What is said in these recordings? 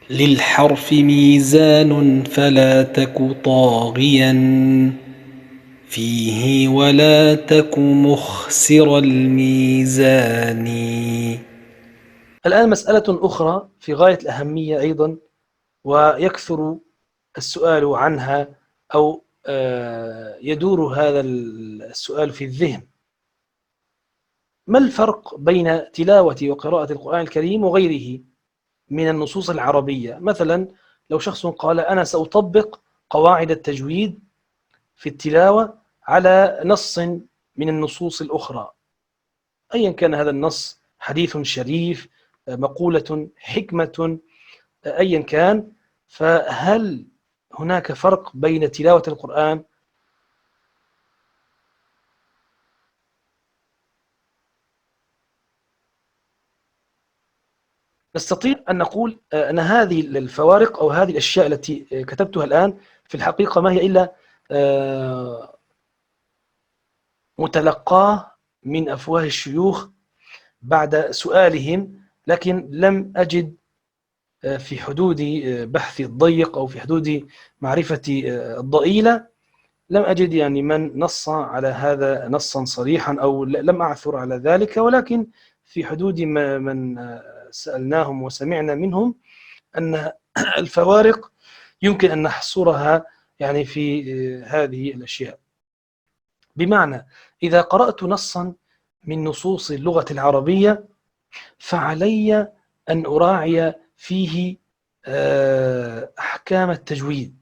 للحرف ميزان فلا تك طاغيا فيه ولا تك مخسر الميزان. الآن مسألة أخرى في غاية الأهمية أيضا، ويكثر السؤال عنها، أو يدور هذا السؤال في الذهن: ما الفرق بين تلاوة وقراءة القرآن الكريم وغيره من النصوص العربية؟ مثلا لو شخص قال: أنا سأطبق قواعد التجويد في التلاوة على نص من النصوص الأخرى، أيا كان هذا النص، حديث شريف، مقولة، حكمة، أيا كان، فهل هناك فرق بين تلاوة القرآن؟ نستطيع أن نقول أن هذه الفوارق أو هذه الأشياء التي كتبتها الآن في الحقيقة ما هي إلا آه، متلقاه من أفواه الشيوخ بعد سؤالهم، لكن لم أجد في حدود بحثي الضيق أو في حدود معرفتي الضئيلة، لم أجد يعني من نص على هذا نصا صريحا، أو لم أعثر على ذلك، ولكن في حدود ما من سألناهم وسمعنا منهم أن الفوارق يمكن أن نحصرها يعني في هذه الأشياء. بمعنى إذا قرأت نصا من نصوص اللغة العربية فعلي أن أراعي فيه أحكام التجويد،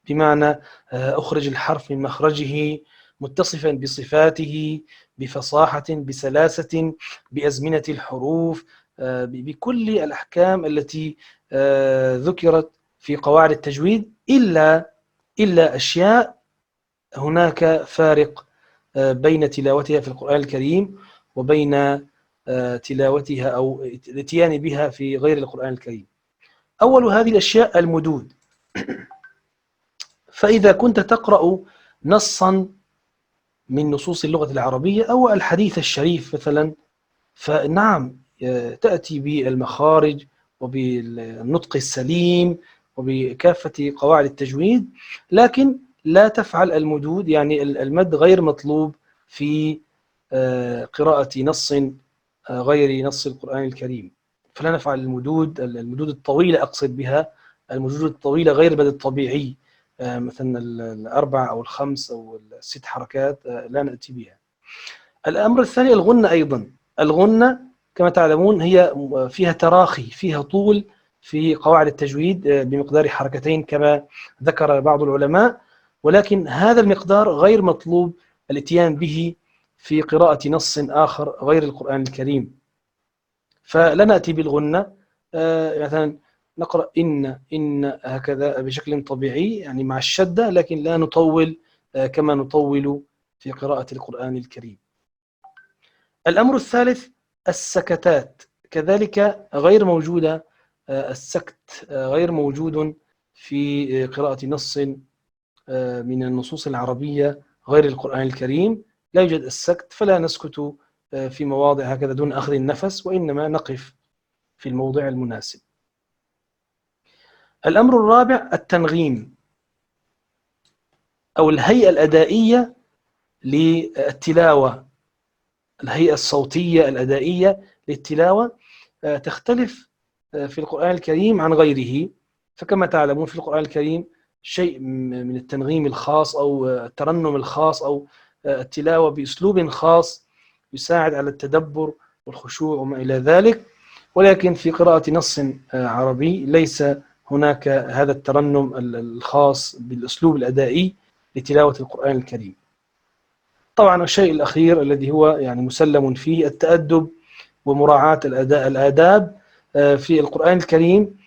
بمعنى أخرج الحرف من مخرجه، متصفا بصفاته، بفصاحة، بسلاسة، بأزمنة الحروف، بكل الأحكام التي ذكرت في قواعد التجويد، إلا أشياء هناك فارق بين تلاوتها في القرآن الكريم وبين تلاوتها أو الاتيان بها في غير القرآن الكريم. أول هذه الأشياء المدود. فإذا كنت تقرأ نصا من نصوص اللغة العربية أو الحديث الشريف مثلا، فنعم تأتي بالمخارج وبالنطق السليم وبكافة قواعد التجويد، لكن لا تفعل المدود، يعني المد غير مطلوب في قراءة نص غير نص القرآن الكريم. فلا نفعل المدود الطويلة، أقصد بها المدود الطويلة غير المد الطبيعي، مثلا الأربع أو الخمس أو الست حركات، لا نأتي بها. الأمر الثاني الغنة أيضا. الغنة كما تعلمون هي فيها تراخي، فيها طول في قواعد التجويد بمقدار حركتين كما ذكر بعض العلماء، ولكن هذا المقدار غير مطلوب الاتيان به في قراءة نص آخر غير القرآن الكريم. فلا نأتي بالغنة، مثلا نقرأ إن هكذا بشكل طبيعي يعني مع الشدة، لكن لا نطول كما نطول في قراءة القرآن الكريم. الأمر الثالث السكتات، كذلك غير موجودة. السكت غير موجود في قراءة نص من النصوص العربية غير القرآن الكريم، لا يوجد السكت، فلا نسكت في مواضع هكذا دون أخذ النفس، وإنما نقف في الموضع المناسب. الأمر الرابع التنغيم أو الهيئة الأدائية للتلاوة، الهيئة الصوتية الأدائية للتلاوة تختلف في القرآن الكريم عن غيره. فكما تعلمون في القرآن الكريم شيء من التنغيم الخاص أو الترنم الخاص أو التلاوة بأسلوب خاص يساعد على التدبر والخشوع وما إلى ذلك، ولكن في قراءة نص عربي ليس هناك هذا الترنم الخاص بالأسلوب الأدائي لتلاوة القرآن الكريم. طبعا الشيء الأخير الذي هو يعني مسلم فيه التأدب ومراعاة الآداب في القرآن الكريم.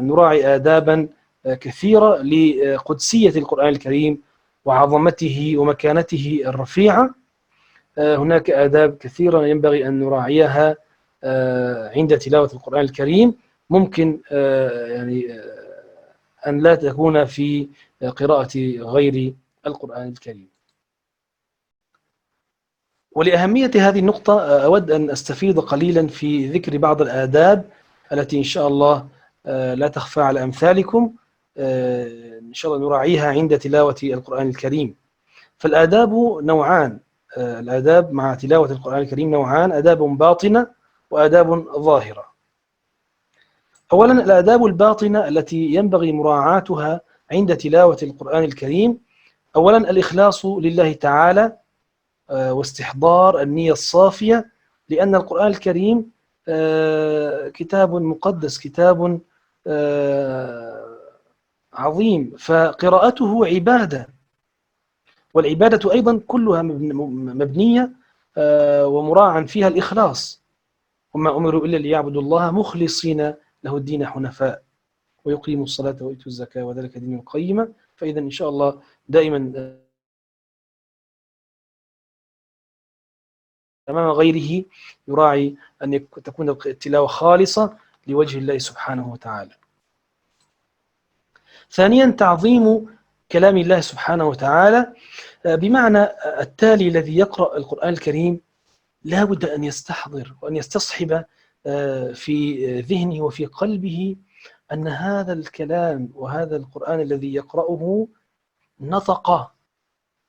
نراعي آدابا كثيرة لقدسية القرآن الكريم وعظمته ومكانته الرفيعة. هناك آداب كثيرة ينبغي أن نراعيها عند تلاوة القرآن الكريم، ممكن يعني أن لا تكون في قراءة غير القرآن الكريم. ولأهمية هذه النقطة أود أن أستفيض قليلا في ذكر بعض الآداب التي إن شاء الله لا تخفى على أمثالكم إن شاء الله نراعيها عند تلاوة القرآن الكريم. فالآداب نوعان، الآداب مع تلاوة القرآن الكريم نوعان: آداب باطنة وآداب ظاهرة. أولا الآداب الباطنة التي ينبغي مراعاتها عند تلاوة القرآن الكريم: أولا الإخلاص لله تعالى واستحضار النية الصافية، لأن القرآن الكريم كتاب مقدس، كتاب عظيم، فقراءته عبادة، والعبادة أيضا كلها مبنية ومراعا فيها الإخلاص: وما أمروا إلا ليعبدوا الله مخلصين له الدين حنفاء ويقيموا الصلاة ويؤتوا الزكاة وذلك دين القيمة. فإذا إن شاء الله دائما أمام غيره يراعي أن تكون التلاوة خالصة لوجه الله سبحانه وتعالى. ثانيا تعظيم كلام الله سبحانه وتعالى، بمعنى التالي: الذي يقرأ القرآن الكريم لا بد أن يستحضر وأن يستصحب في ذهنه وفي قلبه أن هذا الكلام وهذا القرآن الذي يقرأه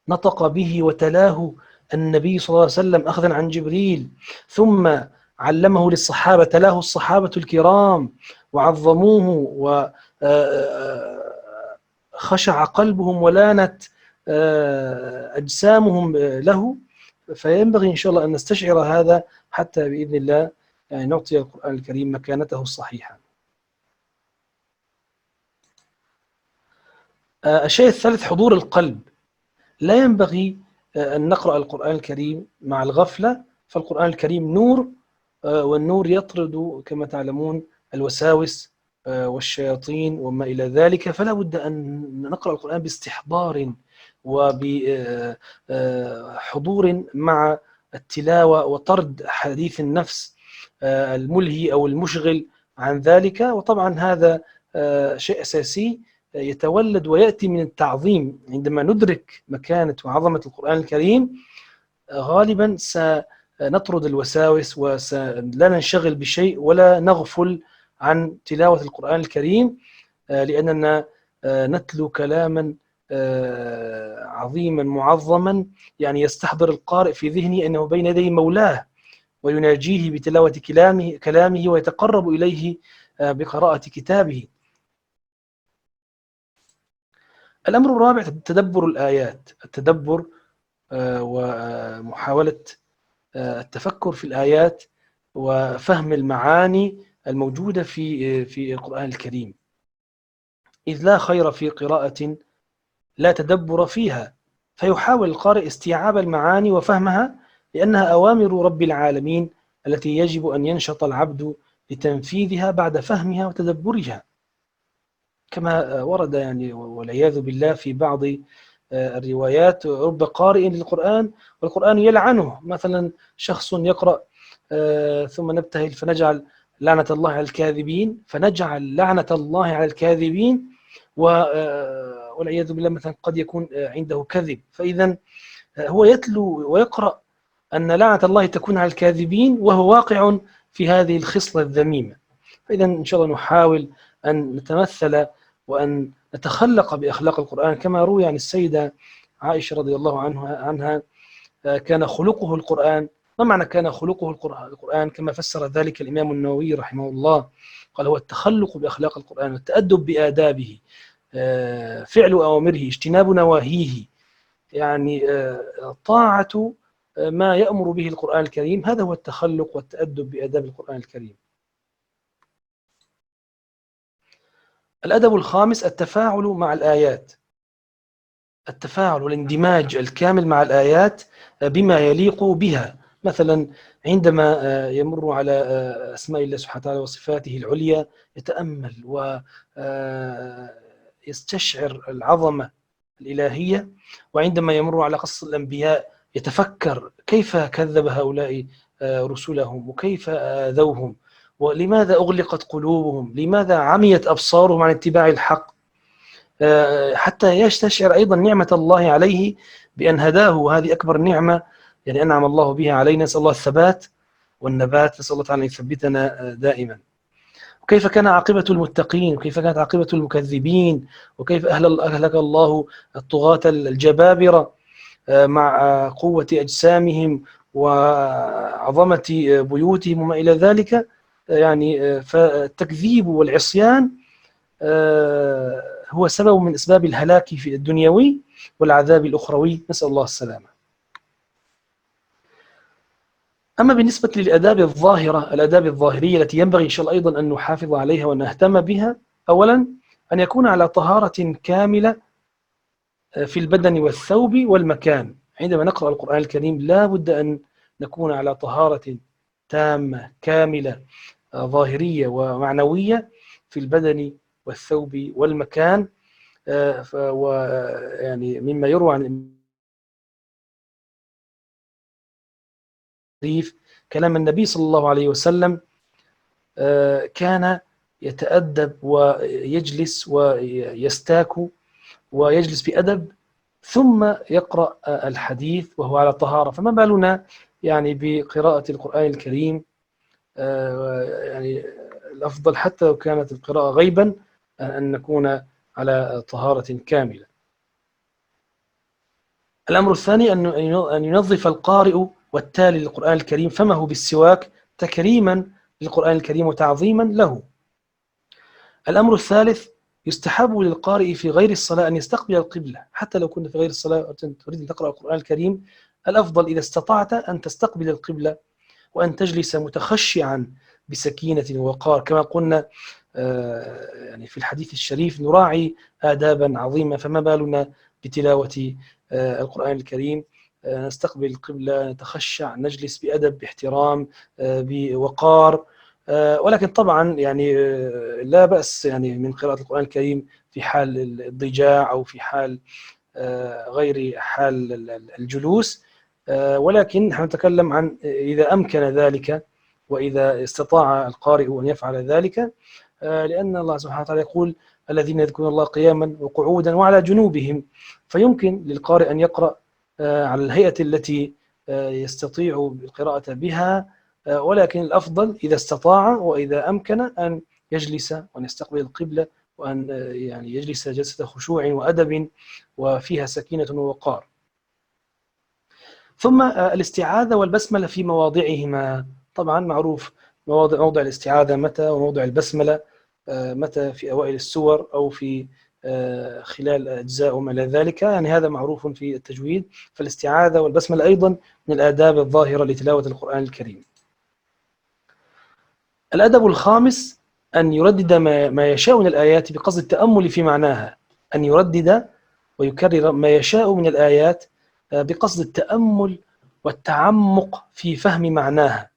نطق به وتلاه النبي صلى الله عليه وسلم أخذا عن جبريل، ثم علمه للصحابة، تلاه الصحابة الكرام وعظموه وخشع قلبهم ولانت أجسامهم له. فينبغي إن شاء الله أن نستشعر هذا حتى بإذن الله يعني نعطي القرآن الكريم مكانته الصحيحة. الشيء الثالث حضور القلب. لا ينبغي أن نقرأ القرآن الكريم مع الغفلة، فالقرآن الكريم نور، والنور يطرد كما تعلمون الوساوس والشياطين وما إلى ذلك، فلا بد أن نقرأ القرآن باستحضار وبحضور مع التلاوة وطرد حديث النفس الملهي أو المشغل عن ذلك. وطبعا هذا شيء أساسي يتولد ويأتي من التعظيم. عندما ندرك مكانة وعظمة القرآن الكريم غالبا سنطرد الوساوس ولا ننشغل بشيء ولا نغفل عن تلاوة القرآن الكريم، لأننا نتلو كلاما عظيما معظما، يعني يستحضر القارئ في ذهنه أنه بين يدي مولاه ويناجيه بتلاوة كلامه ويتقرب إليه بقراءة كتابه. الأمر الرابع تدبر الآيات، التدبر ومحاولة التفكر في الآيات وفهم المعاني الموجودة في القرآن الكريم، إذ لا خير في قراءة لا تدبر فيها، فيحاول القارئ استيعاب المعاني وفهمها، لأنها أوامر رب العالمين التي يجب أن ينشط العبد لتنفيذها بعد فهمها وتدبرها، كما ورد يعني والعياذ بالله في بعض الروايات: رب قارئ للقرآن والقرآن يلعنه. مثلا شخص يقرأ ثم نبتهل فنجعل لعنة الله على الكاذبين، فنجعل لعنة الله على الكاذبين، والعياذ بالله مثلا قد يكون عنده كذب، فإذا هو يتلو ويقرأ أن لعنة الله تكون على الكاذبين وهو واقع في هذه الخصلة الذميمة. فإذا إن شاء الله نحاول أن نتمثل وأن نتخلق بأخلاق القرآن، كما روي عن السيدة عائشة رضي الله عنها كان خلقه القرآن. ما معنى كان خلقه القرآن؟ كما فسر ذلك الإمام النووي رحمه الله، قال: هو التخلق بأخلاق القرآن والتأدب بآدابه، فعل أوامره اجتناب نواهيه، يعني طاعة ما يأمر به القرآن الكريم. هذا هو التخلق والتأدب بآداب القرآن الكريم. الأدب الخامس التفاعل مع الآيات، التفاعل والاندماج الكامل مع الآيات بما يليق بها. مثلا عندما يمر على أسماء الله سبحانه وتعالى وصفاته العليا يتأمل ويستشعر العظمة الإلهية، وعندما يمر على قصص الأنبياء يتفكر كيف كذب هؤلاء رسلهم وكيف آذوهم ولماذا أغلقت قلوبهم، لماذا عميت أبصارهم عن اتباع الحق، حتى يستشعر أيضا نعمة الله عليه بأن هداه، وهذه أكبر نعمة يعني أنعم الله بها علينا. نسأل الله الثبات والنبات، نسأل الله تعالى أن يثبتنا دائما. وكيف كان عاقبة المتقين، وكيف كانت عاقبة المكذبين، وكيف أهلك الله الطغاة الجبابرة مع قوة أجسامهم وعظمة بيوتهم وما إلى ذلك. يعني فالتكذيب والعصيان هو سبب من أسباب الهلاك في الدنيوي والعذاب الأخروي، نسأل الله السلامة. أما بالنسبة للآداب الظاهرة، الآداب الظاهرية التي ينبغي إن شاء الله أيضا أن نحافظ عليها وأن نهتم بها، أولا أن يكون على طهارة كاملة في البدن والثوب والمكان. عندما نقرأ القرآن الكريم لا بد أن نكون على طهارة تامة كاملة ظاهرية ومعنوية في البدن والثوب والمكان. ويعني مما يروى عن كلام النبي صلى الله عليه وسلم، كان يتأدب ويجلس ويستاك ويجلس بأدب ثم يقرأ الحديث وهو على طهارة، فما بالنا يعني بقراءة القرآن الكريم؟ يعني الأفضل حتى لو كانت القراءة غيبا أن نكون على طهارة كاملة. الأمر الثاني أن ينظف القارئ والتالي للقرآن الكريم فمه بالسواك تكريما للقرآن الكريم وتعظيما له. الأمر الثالث يستحب للقارئ في غير الصلاة أن يستقبل القبلة، حتى لو كنت في غير الصلاة تريد أن تقرأ القرآن الكريم، الأفضل إذا استطعت أن تستقبل القبلة وأن تجلس متخشعا بسكينة ووقار، كما قلنا يعني في الحديث الشريف نراعي آدابا عظيمة، فما بالنا بتلاوة القرآن الكريم؟ نستقبل القبلة، نتخشع، نجلس بأدب، باحترام، بوقار. ولكن طبعا يعني لا بأس يعني من قراءة القرآن الكريم في حال الضجاع أو في حال غير حال الجلوس، ولكن نحن نتكلم عن إذا أمكن ذلك وإذا استطاع القارئ أن يفعل ذلك، لأن الله سبحانه وتعالى يقول الذين يذكرون الله قياما وقعودا وعلى جنوبهم، فيمكن للقارئ أن يقرأ على الهيئة التي يستطيع القراءة بها، ولكن الأفضل إذا استطاع وإذا أمكن أن يجلس وأن يستقبل القبلة وأن يعني يجلس جلسة خشوع وأدب وفيها سكينة ووقار. ثم الاستعاذة والبسملة في مواضعهما. طبعا معروف موضع الاستعاذة متى وموضع البسملة متى، في أوائل السور أو في خلال أجزاء وما إلى ذلك، يعني هذا معروف في التجويد. فالاستعاذة والبسملة أيضا من الآداب الظاهرة لتلاوة القرآن الكريم. الأدب الخامس أن يردد ما يشاء من الآيات بقصد التأمل في معناها، أن يردد ويكرر ما يشاء من الآيات بقصد التأمل والتعمق في فهم معناها.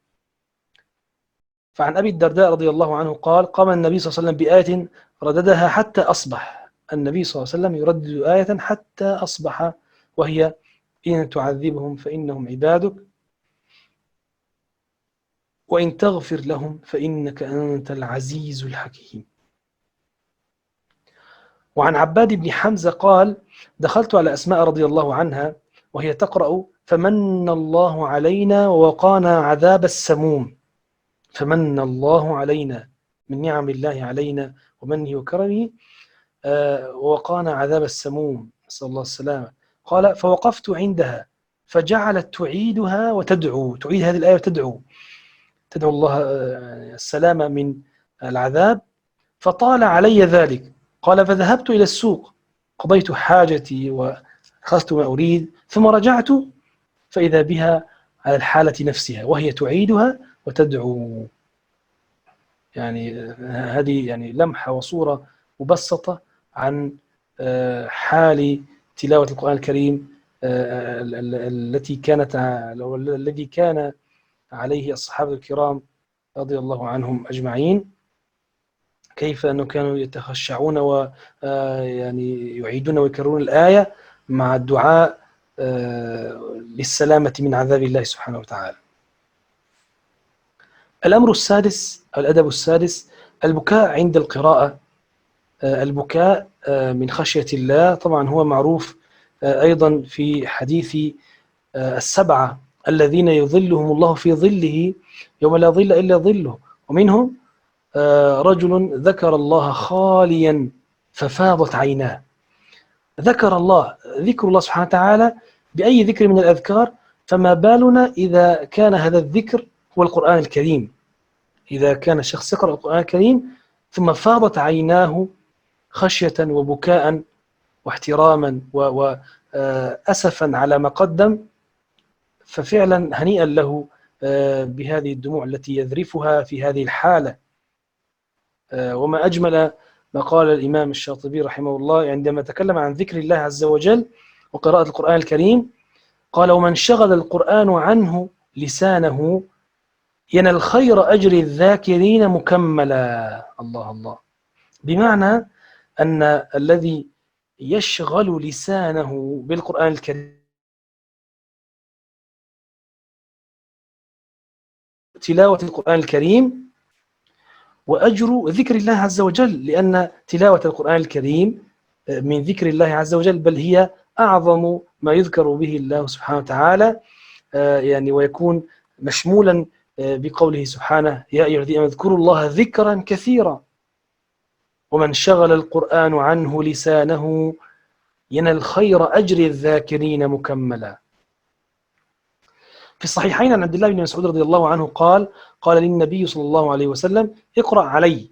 فعن أبي الدرداء رضي الله عنه قال: قام النبي صلى الله عليه وسلم بآية رددها حتى أصبح. النبي صلى الله عليه وسلم يردد آية حتى أصبح، وهي: إن تعذبهم فإنهم عبادك وإن تغفر لهم فإنك أنت العزيز الحكيم. وعن عباد بن حمزة قال: دخلت على أسماء رضي الله عنها وهي تقرأ: فمن الله علينا ووقانا عذاب السموم. فمن الله علينا من نعم الله علينا ومنه وكرمه ووقانا عذاب السموم، نسأل الله السلامة. قال: فوقفت عندها فجعلت تعيدها وتدعو، تعيد هذه الآية وتدعو الله السلامة من العذاب، فطال علي ذلك. قال: فذهبت إلى السوق قضيت حاجتي وأخذت ما أريد، ثم رجعت فإذا بها على الحالة نفسها وهي تعيدها وتدعو. يعني هذه يعني لمحة وصورة مبسطة عن حال تلاوة القرآن الكريم الذي كان عليه الصحابة الكرام رضي الله عنهم أجمعين، كيف أنه كانوا يتخشعون ويعني يعيدون ويكررون الآية مع الدعاء للسلامة من عذاب الله سبحانه وتعالى. الأمر السادس أو الأدب السادس: البكاء عند القراءة. البكاء من خشية الله طبعا هو معروف أيضا في حديث السبعة الذين يظلهم الله في ظله يوم لا ظل إلا ظله، ومنهم رجل ذكر الله خاليا ففاضت عيناه. ذكر الله، ذكر الله سبحانه وتعالى بأي ذكر من الأذكار، فما بالنا إذا كان هذا الذكر هو القرآن الكريم. إذا كان الشخص يقرأ القرآن الكريم ثم فاضت عيناه خشية وبكاء واحتراما وأسفا على ما قدم، ففعلا هنيئا له بهذه الدموع التي يذرفها في هذه الحالة. وما أجمل ما قال الإمام الشاطبي رحمه الله عندما تكلم عن ذكر الله عز وجل وقراءة القرآن الكريم، قال: ومن شغل القرآن عنه لسانه ينال خير أجر الذاكرين مكملا. الله الله. بمعنى أن الذي يشغل لسانه بالقرآن الكريم، تلاوة القرآن الكريم، وأجر ذكر الله عز وجل، لأن تلاوة القرآن الكريم من ذكر الله عز وجل، بل هي أعظم ما يذكر به الله سبحانه وتعالى، يعني ويكون مشمولا بقوله سبحانه: يا أيها الذين آمنوا اذكروا الله ذكرا كثيرا ومن شغل القرآن عنه لسانه ينال خير أجر الذاكرين مكملا. في الصحيحين عن عبد الله بن مسعود رضي الله عنه قال للنبي صلى الله عليه وسلم: اقرأ علي.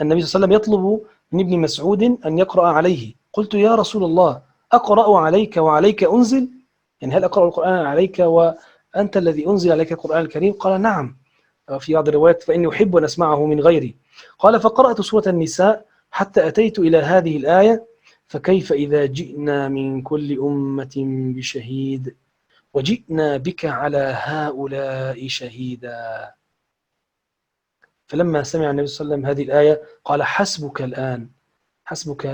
النبي صلى الله عليه وسلم يطلب من ابن مسعود أن يقرأ عليه. قلت: يا رسول الله، أقرأ عليك وعليك أنزل؟ يعني هل أقرأ القرآن عليك وأنت الذي أنزل عليك القرآن الكريم؟ قال: نعم. في بعض الروايات: فإني أحب أن أسمعه من غيري. قال: فقرأت سورة النساء حتى أتيت إلى هذه الآية: فكيف إذا جئنا من كل أمة بشهيد وجئنا بك على هؤلاء شهيدا. فلما سمع النبي صلى الله عليه وسلم هذه الآية قال: حسبك الآن، حسبك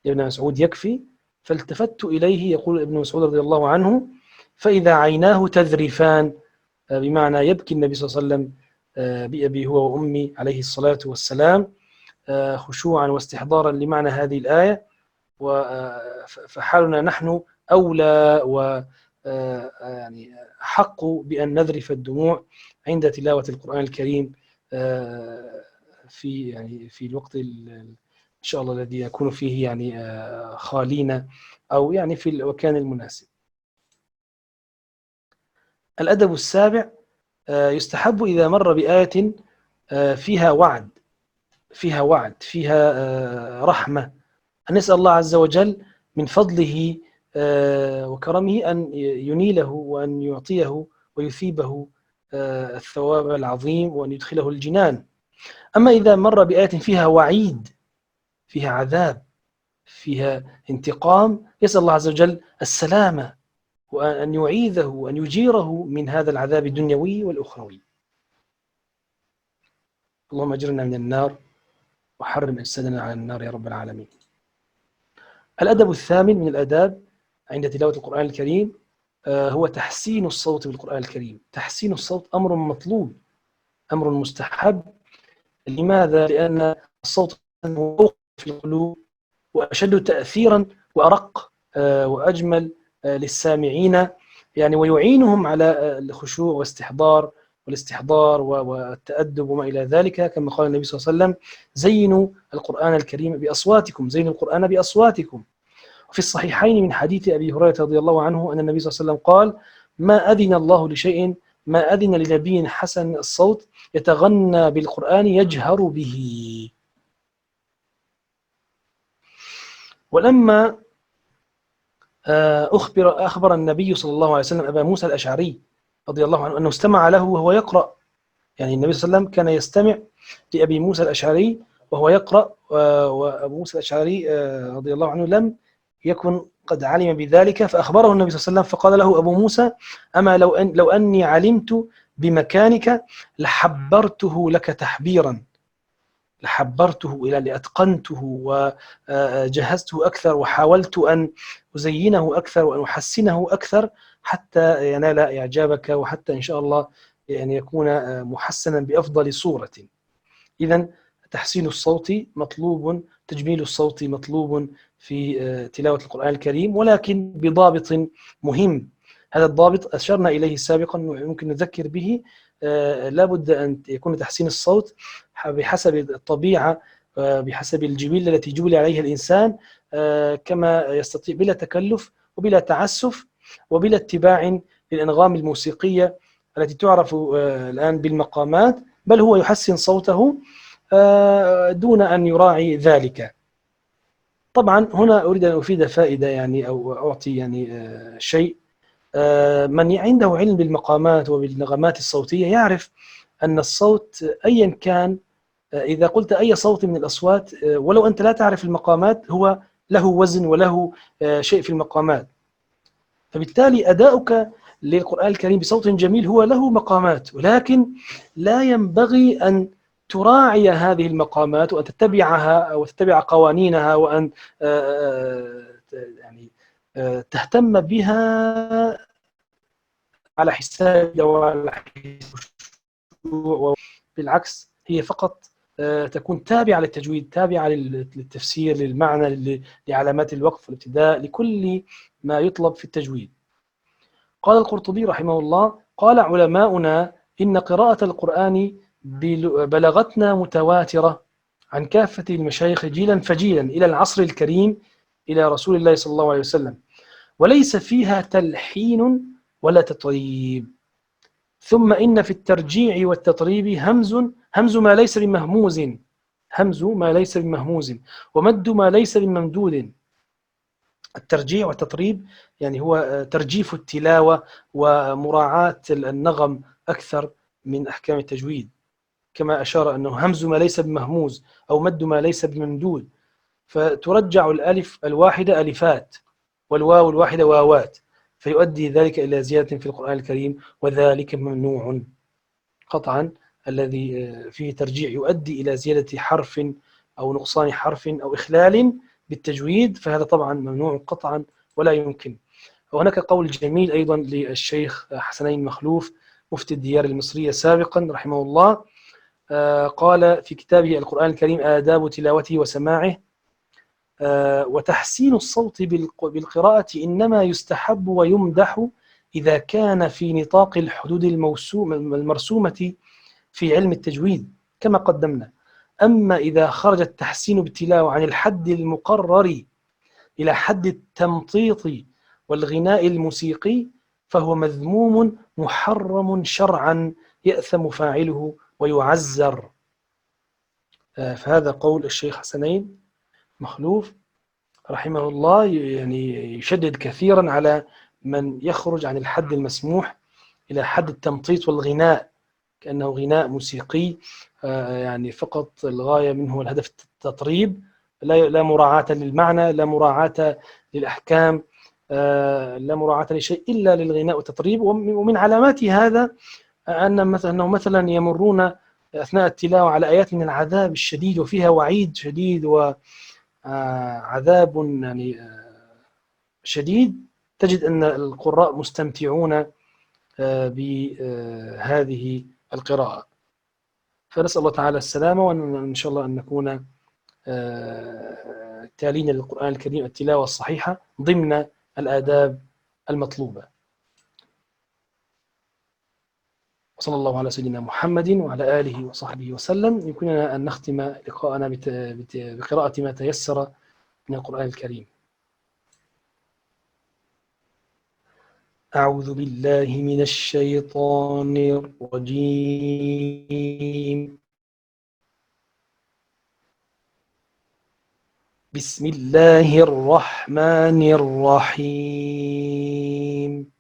يا ابن مسعود، يكفي. فالتفت إليه، يقول ابن مسعود رضي الله عنه: فإذا عيناه تذرفان، بمعنى يبكي النبي صلى الله عليه وسلم بأبي هو وأمي عليه الصلاة والسلام، خشوعا واستحضارا لمعنى هذه الآية. فحالنا نحن أولى و يعني حق بأن نذرف الدموع عند تلاوة القرآن الكريم في الوقت إن شاء الله الذي يكون فيه يعني خالينا، أو يعني في المكان المناسب. الأدب السابع: يستحب إذا مر بآية فيها وعد، فيها رحمة، أن نسأل الله عز وجل من فضله وكرمه أن ينيله وأن يعطيه ويثيبه الثواب العظيم وأن يدخله الجنان. أما إذا مر بآية فيها وعيد، فيها عذاب، فيها انتقام، يسأل الله عز وجل السلامة وأن يعيذه وأن يجيره من هذا العذاب الدنيوي والأخروي. اللهم أجرنا من النار وحرم أجسادنا على النار يا رب العالمين. الأدب الثامن من الآداب عند تلاوة القرآن الكريم هو تحسين الصوت بالقرآن الكريم. تحسين الصوت أمر مطلوب، أمر مستحب. لماذا؟ لأن الصوت هو في القلوب وأشد تأثيرا وأرق وأجمل للسامعين، يعني ويعينهم على الخشوع والاستحضار والتأدب وما إلى ذلك، كما قال النبي صلى الله عليه وسلم: زينوا القرآن الكريم بأصواتكم، زينوا القرآن بأصواتكم. وفي الصحيحين من حديث أبي هريرة رضي الله عنه أن النبي صلى الله عليه وسلم قال: ما أذن الله لشيء، ما أذن لنبي حسن الصوت يتغنى بالقرآن يجهر به. ولما أخبر النبي صلى الله عليه وسلم أبا موسى الأشعري رضي الله عنه أنه استمع له وهو يقرأ، يعني النبي صلى الله عليه وسلم كان يستمع لأبي موسى الأشعري وهو يقرأ، وأبو موسى الأشعري رضي الله عنه لم يكن قد علم بذلك، فأخبره النبي صلى الله عليه وسلم فقال له أبو موسى: أما لو أني علمت بمكانك لحبرته لك تحبيرا، لحبرته إلى لأتقنته وجهزته أكثر وحاولت أن أزينه أكثر وأن أحسنه أكثر حتى ينال إعجابك وحتى إن شاء الله يعني يكون محسنا بأفضل صورة. إذن تحسين الصوت مطلوب، تجميل الصوت مطلوب في تلاوة القرآن الكريم، ولكن بضابط مهم. هذا الضابط أشرنا إليه سابقا ويمكن نذكر به. لا بد أن يكون تحسين الصوت بحسب الطبيعة، بحسب الجبلة التي جُبِل عليها الإنسان، كما يستطيع بلا تكلُّف وبلا تعسُّف وبلا اتباع للأنغام الموسيقية التي تُعرف الآن بالمقامات، بل هو يحسِّن صوته دون أن يراعي ذلك. طبعًا هنا أريد أن أفيد فائدة يعني أو أعطي يعني شيء. من عنده علم بالمقامات وبالنغمات الصوتية يعرف أن الصوت أيًا كان، إذا قلت أي صوت من الأصوات ولو أنت لا تعرف المقامات هو له وزن وله شيء في المقامات، فبالتالي أداؤك للقرآن الكريم بصوت جميل هو له مقامات، ولكن لا ينبغي أن تراعي هذه المقامات وأن تتبعها أو تتبع قوانينها وأن يعني تهتم بها على حساب وعلى بالعكس هي فقط تكون تابعة للتجويد، تابعة للتفسير، للمعنى، لعلامات الوقف والابتداء، لكل ما يطلب في التجويد. قال القرطبي رحمه الله: قال علماؤنا إن قراءة القرآن بلغتنا متواترة عن كافة المشايخ جيلا فجيلا إلى العصر الكريم إلى رسول الله صلى الله عليه وسلم، وليس فيها تلحين ولا تطريب. ثم إن في الترجيع والتطريب همز ما ليس بمهموز، همز ما ليس بمهموز، ومد ما ليس بممدود. الترجيع والتطريب يعني هو ترجيف التلاوة ومراعاة النغم أكثر من أحكام التجويد، كما أشار أنه همز ما ليس بمهموز أو مد ما ليس بممدود، فترجع الألف الواحدة ألفات والواو الواحدة واوات، فيؤدي ذلك إلى زيادة في القرآن الكريم، وذلك ممنوع قطعا. الذي فيه ترجيع يؤدي إلى زيادة حرف أو نقصان حرف أو إخلال بالتجويد، فهذا طبعا ممنوع قطعا ولا يمكن. وهناك قول جميل أيضا للشيخ حسنين مخلوف مفتي الديار المصرية سابقا رحمه الله، قال في كتابه القرآن الكريم آداب تلاوته وسماعه: وتحسين الصوت بالقراءة إنما يستحب ويمدح إذا كان في نطاق الحدود المرسومة في علم التجويد كما قدمنا. أما إذا خرج التحسين بالتلاوة عن الحد المقرر إلى حد التمطيط والغناء الموسيقي فهو مذموم محرم شرعا يأثم فاعله ويعزر. فهذا قول الشيخ حسنين مخلوف رحمه الله، يعني يشدد كثيرا على من يخرج عن الحد المسموح إلى حد التمطيط والغناء كأنه غناء موسيقي، يعني فقط الغاية منه الهدف التطريب، لا مراعاة للمعنى، لا مراعاة للأحكام، لا مراعاة لشيء إلا للغناء والتطريب. ومن علامات هذا أنه مثلا يمرون أثناء التلاوة على آيات من العذاب الشديد وفيها وعيد شديد وعذاب يعني شديد، تجد أن القراء مستمتعون بهذه القراءة. فنسأل الله تعالى السلامة، وإن شاء الله أن نكون تالين للقرآن الكريم التلاوة الصحيحة ضمن الآداب المطلوبة. وصلى الله على سيدنا محمد وعلى آله وصحبه وسلم. يمكننا أن نختم لقاءنا بقراءة ما تيسر من القرآن الكريم. أعوذ بالله من الشيطان الرجيم. بسم الله الرحمن الرحيم.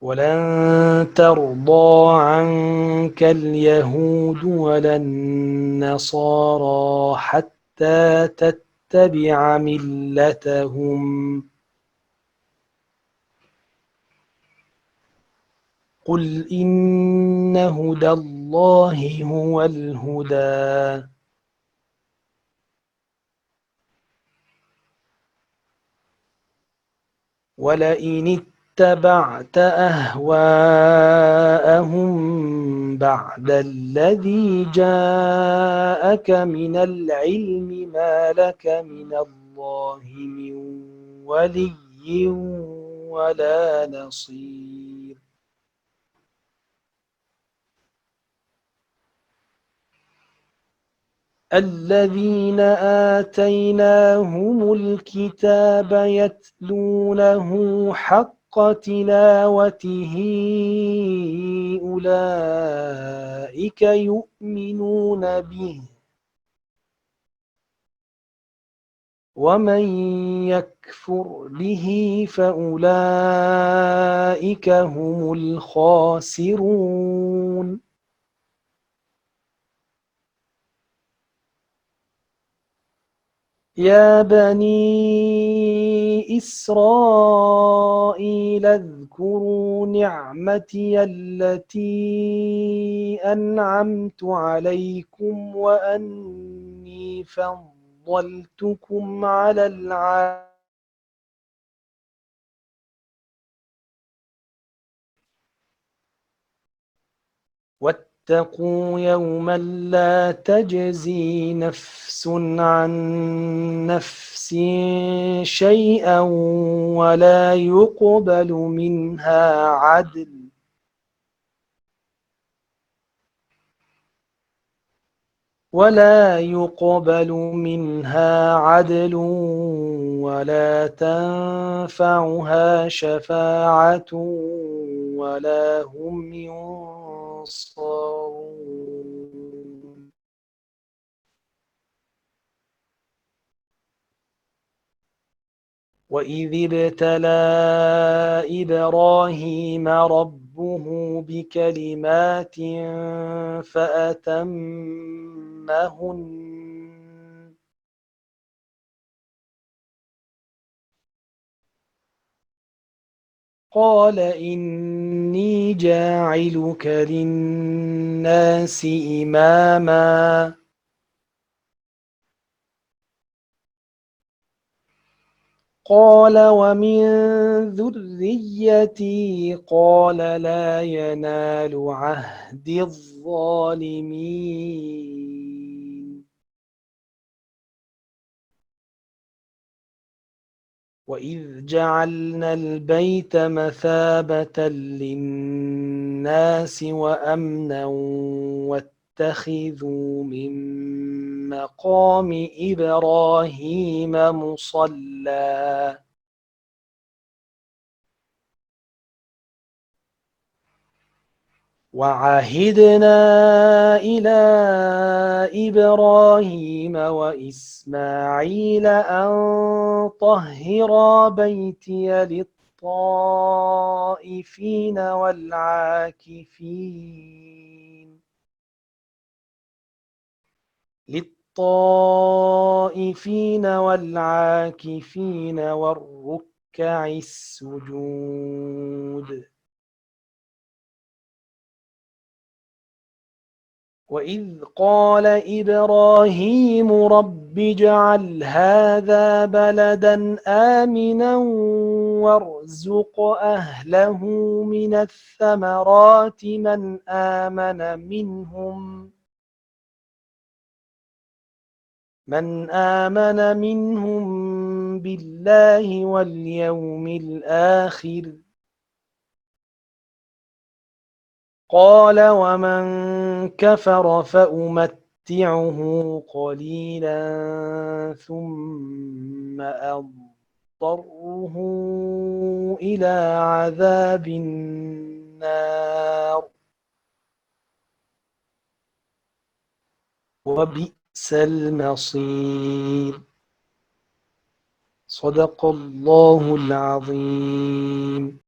ولن ترضى عنك اليهود ولا النصارى حتى تتبع ملتهم. قل إن هدى الله هو الهدى ولئن اتبعت أهواءهم بعد الذي جاءك من العلم ما لك من الله من ولي ولا نصير. الذين آتيناهم الكتاب يتلونه حق تلاوته أولئك يؤمنون به ومن يكفر به فأولئك هم الخاسرون يا بني إسرائيل اذكروا نعمتي التي أنعمت عليكم وأني فضلتكم على العالمين واتقوا يوما لا تجزي نفس عن نفس شيئا ولا يقبل منها عدل ولا تنفعها شفاعة ولا هم ينصرون وإذ ابتلى إبراهيم ربه بكلمات فأتمهن قال إني جاعلك للناس إماما قال ومن ذريتي قال لا ينال عهد الظالمين وإذ جعلنا البيت مثابة للناس وأمنا واتخذوا من مقام إبراهيم مصلى وعهدنا إلى إبراهيم وإسماعيل أن طهرا بيتي للطائفين والعاكفين والركع السجود وإذ قال إبراهيم رب اجعل هذا بلدا آمنا وارزق أهله من الثمرات من آمن منهم بالله واليوم الآخر قال ومن كفر فأمتعه قليلا ثم أضطره إلى عذاب النار وبئس المصير صدق الله العظيم